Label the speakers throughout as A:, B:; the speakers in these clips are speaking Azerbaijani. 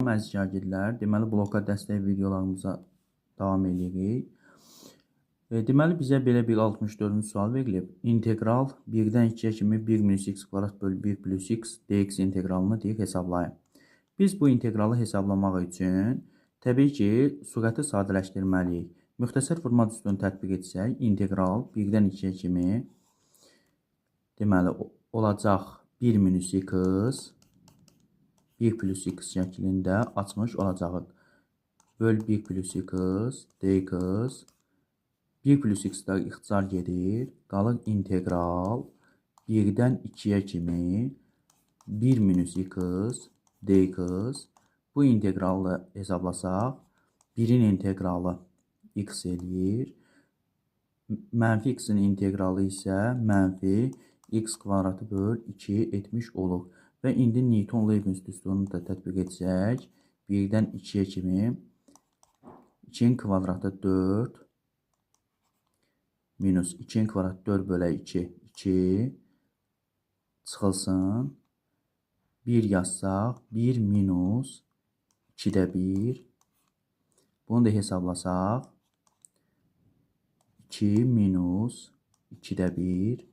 A: Salam əziz şagirdlər. Deməli, bloka dəstək videolarımıza davam edirik. Deməli, bizə belə bir 64-cü sual verilib. İntegral 1-dən 2-yə kimi 1 minus x kvadrat bölü 1 plus x dx integralını deyir hesablayın. Biz bu integralı hesablamaq üçün təbii ki, surəti sadələşdirməliyik. Müxtəsər format üsulunu tətbiq etsək, integral 1-dən 2-yə kimi deməli, olacaq 1 minus x 1 plus x şəklində açmış olacaq. Böl 1 plus x dx 1 plus x-lər ixtisar gedir. Qalır integral 1-dən 2-yə kimi 1 minus x dx. Bu integralı hesablasaq 1-in integralı x eləyir. Mənfi x-in integralı isə mənfi x kvadratı böl 2 etmiş olur. Və indi Newton-Lewis düsturunu da tətbiq etsək, 1-dən 2-yə kimi 2-nin kvadratı 4 minus 2-nin kvadratı 4 bölə 2 2 çıxılsın. 1 yazsaq 1 minus 2-də 1. Bunu da hesablasaq 2 minus 2-də 1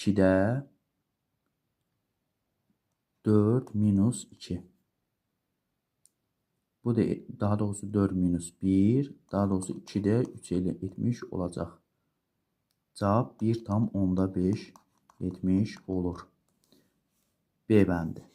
A: 2-də 4 minus 2. Bu da daha doğrusu 4 minus 1. Daha doğrusu 2-də 3 etmiş olacaq. Cavab 1 tam onda 5 etmiş olur. B bəndi.